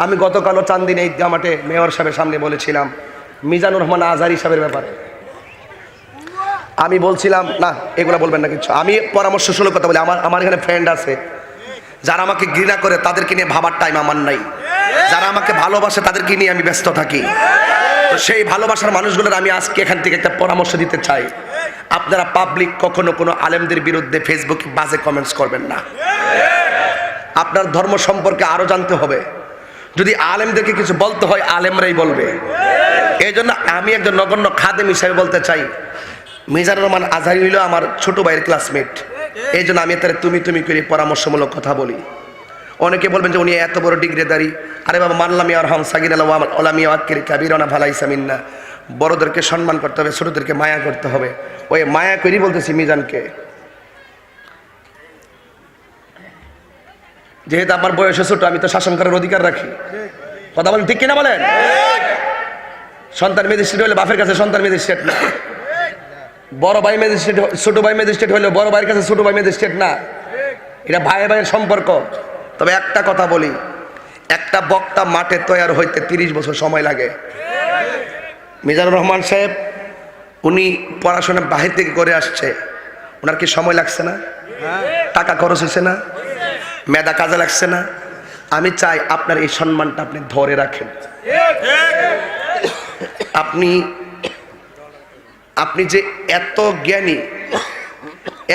আমি গতকালও চান্দিনী ঈদগাহ মাঠে মেয়র সাহেবের সামনে বলেছিলাম মিজানুর রহমান আজহারী সাহেবের ব্যাপারে। আমি বলছিলাম না এগুলো বলবেন না কিছু, আমি পরামর্শস্বরূপ কথা বলি। আমার এখানে ফ্রেন্ড আছে যারা আমাকে ঘৃণা করে, তাদেরকে নিয়ে ভাবার টাইম আমার নাই। যারা আমাকে ভালোবাসে তাদেরকে নিয়ে আমি ব্যস্ত থাকি। তো সেই ভালোবাসার মানুষগুলোর আমি আজকে এখান থেকে একটা পরামর্শ দিতে চাই। আপনারা পাবলিক কখনো কোনো আলেমদের বিরুদ্ধে ফেসবুকে বাজে কমেন্টস করবেন না। আপনার ধর্ম সম্পর্কে আরো জানতে হবে। যদি আলেমদেরকে কিছু বলতে হয় আলেমরাই বলবে। এই জন্য আমি একজন নগণ্য খাদেম হিসাবে বলতে চাই, মিজানুর রহমান আজহারী হইল আমার ছোট ভাইয়ের ক্লাসমেট। এই জন্য আমি তার তুমি করে পরামর্শমূলক কথা বলি। অনেকে বলবেন যে উনি এত বড় ডিগ্রিধারী। আরে বাবা, মানলাম ইয়ারহাম সাগীরানা ওয়া আলাম ইয়াকির কাবীরানা ফালাইসা মিন্না। বড়দেরকে সম্মান করতে হবে, ছোটদেরকে মায়া করতে হবে। ওই মায়া করেই বলতেছি মিজানকে, যেহেতু আমার বয়সে ছোট, আমি তো শাসন করার অধিকার রাখি। কথা বলেন ঠিক কিনা বলেন? সন্তান ম্যাজিস্ট্রেট হলে বাপের কাছে সন্তান ম্যাজিস্ট্রেট না। বড় ভাই ম্যাজিস্ট্রেট, ছোট ভাই ম্যাজিস্ট্রেট হলে বড় ভাইয়ের কাছে ছোট ভাই ম্যাজিস্ট্রেট না। এটা ভাই ভাইয়ের সম্পর্ক। তবে একটা কথা বলি, একটা বক্তা মাঠে তৈয়ার হইতে 30 বছর সময় লাগে। মিজানুর রহমান সাহেব উনি পড়াশোনা বাহির থেকে করে আসছে, ওনার কি সময় লাগছে না? টাকা খরচ হয়েছে না? মেধা কাজে লাগছে না? আমি চাই আপনার এই সম্মানটা আপনি ধরে রাখেন। আপনি যে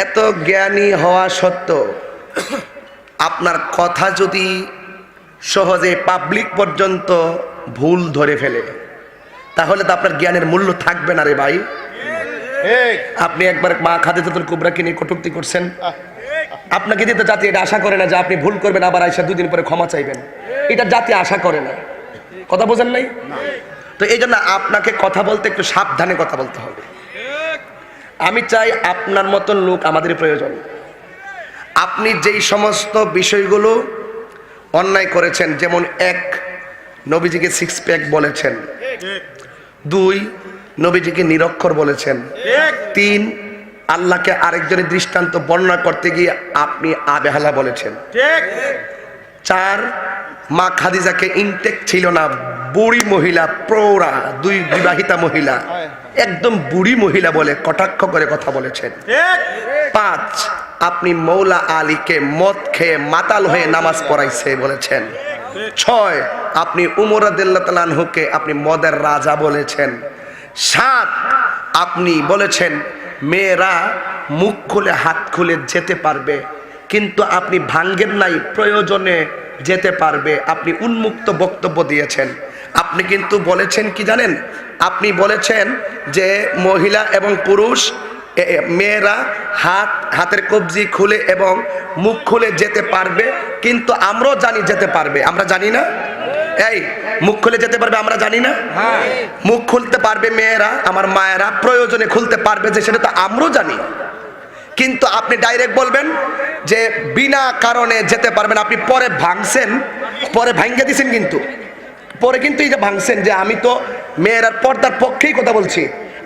এত জ্ঞানী হওয়া সত্ত্বেও আপনার কথা যদি সহজে পাবলিক পর্যন্ত ভুল ধরে ফেলে, তাহলে তো আপনার জ্ঞানের মূল্য থাকবে না রে ভাই। আপনি একবার মা খাদিজাতুল কুবরাকে নিয়ে কটূক্তি করছেন। আপনাকে দিতে জাতি এটা আশা করে না যে আপনি ভুল করবেন আবার আইসা 2 দিন পরে ক্ষমা চাইবেন। এটা জাতি আশা করে না। কথা বোঝেন নাই? তো এই জন্য আপনাকে কথা বলতে একটু সাবধানে কথা বলতে হবে। আমি চাই আপনার মতন লোক আমাদের প্রয়োজন। আপনি যেই সমস্ত বিষয়গুলো অন্যায় করেছেন, যেমন 1 নবীজিকে 6 প্যাক বলেছেন, 2 নবীজিকে নিরক্ষর বলেছেন, 3 আল্লাহকে আরেকজনের দৃষ্টান্ত বর্ণনা করতে গিয়ে আপনি আবেহালা বলেছেন, 4 মা খাদিজাকে ইনটেক ছিল না, বুড়ি মহিলা, প্রৌঢ়া, 2 বিবাহিতা মহিলা, একদম বুড়ি মহিলা বলে কটাক্ষ করে কথা বলেছেন। 5 আপনি মৌলা আলীকে মদ খেয়ে মাতাল হয়ে নামাজ পড়াইছে বলেছেন। 6 আপনি উমর রাদিয়াল্লাহু তাআলা আনহুকে আপনি মদের রাজা বলেছেন। 7 আপনি বলেছেন মেয়েরা মুখ খুলে হাত খুলে যেতে পারবে, কিন্তু আপনি ভাঙ্গেন নাই, প্রয়োজনে যেতে পারবে। আপনি উন্মুক্ত বক্তব্য দিয়েছেন। আপনি কিন্তু বলেছেন কি জানেন? আপনি বলেছেন যে মহিলা এবং পুরুষ, মেয়েরা হাতের কবজি খুলে এবং মুখ খুলে যেতে পারবে, কিন্তু আমরাও জানি যেতে পারবে। আমরা জানি না? এই মুখ খুলে যেতে পারবে আমরা জানি না? মুখ খুলতে পারবে মেয়েরা, আমার মায়েরা প্রয়োজনে খুলতে পারবে, যে সেটা তো আমরাও জানি। কিন্তু আপনি ডাইরেক্ট বলবেন যে বিনা কারণে যেতে পারবেন। আপনি পরে ভাঙছেন, পরে ভাঙ্গে দিয়েছেন, কিন্তু পরে কিন্তু এই যে ভাঙছেন যে আমি তো মেয়েরার পর্দার পক্ষেই কথা বলছি।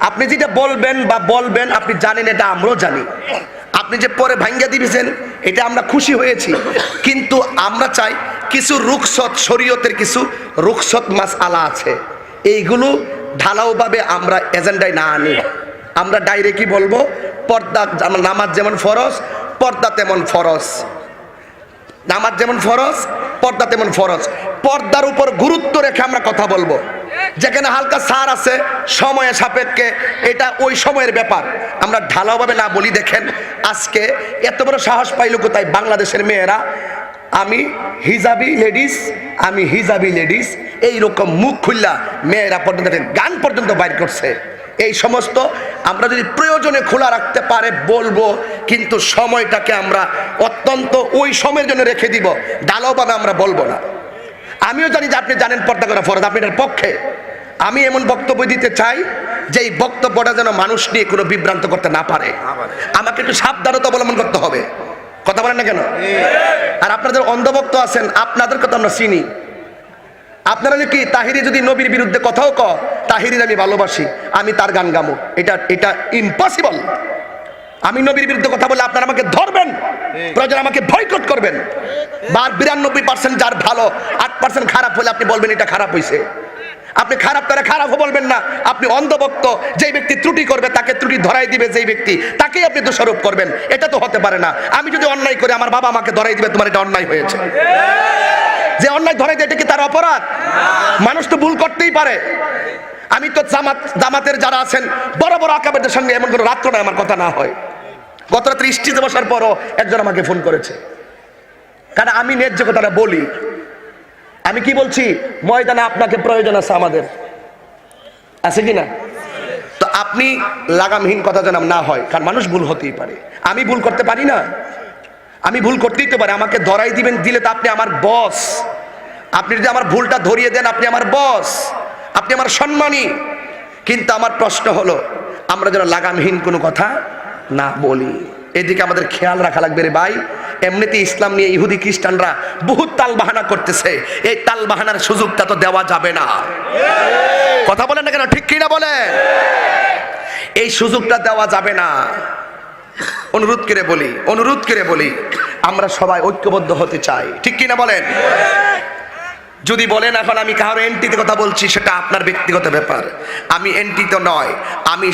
আপনি যেটা বলবেন বা বলবেন আপনি জানেন, এটা আমরাও জানি। আপনি যে পরে ভাঙ্গা দিয়েছেন এটা আমরা খুশি হয়েছি, কিন্তু আমরা চাই কিছু রুখসত, শরীয়তের কিছু রুখসত মাসআলা আছে, এইগুলো ঢালাওভাবে আমরা এজেন্ডায় না আনি। আমরা ডাইরেক্টই বলবো পর্দা, নামাজ যেমন ফরজ পর্দা তেমন ফরজ, নামাজ যেমন ফরজ পর্দা তেমন ফরজ। পর্দার উপর গুরুত্ব রেখে আমরা কথা বলবো। যেখানে হালকা ছাড় আছে সময়ের সাপেক্ষে, এটা ওই সময়ের ব্যাপার, আমরা ঢালাওভাবে না বলি। দেখেন আজকে এত বড় সাহস পাইল কোথায় বাংলাদেশের মেয়েরা, আমি হিজাবি লেডিস এইরকম মুখ খুললা মেয়েরা পর্যন্ত গান পর্যন্ত বাইর করছে। এই সমস্ত আমরা যদি প্রয়োজনে খোলা রাখতে পারে বলবো, কিন্তু সময়টাকে আমরা অত্যন্ত ওই সময়ের জন্য রেখে দিব, ঢালাওভাবে আমরা বলবো না। আমিও জানি যে আপনি জানেন পর্দা করা ফরজ, আপনি এটার পক্ষে। আমি এমন বক্তব্য দিতে চাই যে এই বক্তব্যটা যেন মানুষ নিয়ে কোনো বিভ্রান্ত করতে না পারে। আমাকে একটু সাবধানতা অবলম্বন করতে হবে। কথা বলেন না কেন? আর আপনাদের অন্ধভক্ত আছেন, আপনাদেরকে তো আমরা চিনি। আপনারা কি তাহিরি যদি নবীর বিরুদ্ধে কথাও তাহিরির আমি ভালোবাসি, আমি তার গান গামো, এটা ইম্পসিবল। আমি নবীর বিরুদ্ধে কথা বলে আপনারা আমাকে ধরবেন, প্রয়োজন আমাকে বয়কট করবেন। বা 92% যার ভালো, 8% খারাপ হলে আপনি বলবেন এটা খারাপ হয়েছে। আপনি খারাপ করে খারাপও বলবেন না, আপনি অন্ধভক্ত, যেই ব্যক্তি ত্রুটি করবে তাকে ত্রুটি ধরাই দিবে যেই ব্যক্তি, তাকেই আপনি দোষারোপ করবেন। এটা তো হতে পারে না। আমি যদি অন্যায় করি আমার বাবা আমাকে ধরাই দিবে তোমার এটা অন্যায় হয়েছে। যে অন্যায় ধরাই দেয় এটা কি তার অপরাধ? মানুষ তো ভুল করতেই পারে। আমি তো জামাতের যারা আছেন বড় বড় আকাবেরদের সঙ্গে এমন কোনো রাত্র না আমার কথা না হয়। গত রাত্রে স্টেজে বসার পরও একজন আমাকে ফোন করেছে, কারণ আমি ন্যায্য কথাটা বলি। আমি কি বলছি, ময়দানে আপনাকে প্রয়োজন আছে, আমাদের আছে কিনা? তো আপনি লাগামহীন কথা যেন না হয়, কারণ মানুষ ভুল হতেই পারে। আমি ভুল করতে পারি না, আমি ভুল করতেই তো পারি। আমাকে ধরাই দিবেন, দিলে তো আপনি আমার বস। আপনি যদি আমার ভুলটা ধরিয়ে দেন, আপনি আমার বস, আপনি আমার সম্মানী। কিন্তু আমার প্রশ্ন হলো, আমরা যেন লাগামহীন কোনো কথা না বলি, এদিকে আমাদের খেয়াল রাখা লাগবে রে ভাই। এমনিতে ইসলাম নিয়ে ইহুদি খ্রিস্টানরা বহুত তাল বাহানা করতেছে, এই তাল বাহানার সুযোগটা তো দেওয়া যাবে না। কথা বলেন না কেন, ঠিক কিনা বলেন? এই সুযোগটা দেওয়া যাবে না। অনুরোধ করে বলি আমরা সবাই ঐক্যবদ্ধ হতে চাই, ঠিক কিনা বলেন? যদি বলেন এখন আমি কারোর এন্টিতে কথা বলছি, সেটা আপনার ব্যক্তিগত ব্যাপার। আমি এন্টি তো নয়, আমি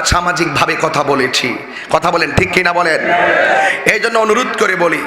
সামাজিকভাবে কথা বলেছি। কথা বলেন, ঠিক কিনা বলেন? এই জন্য অনুরোধ করে বলি,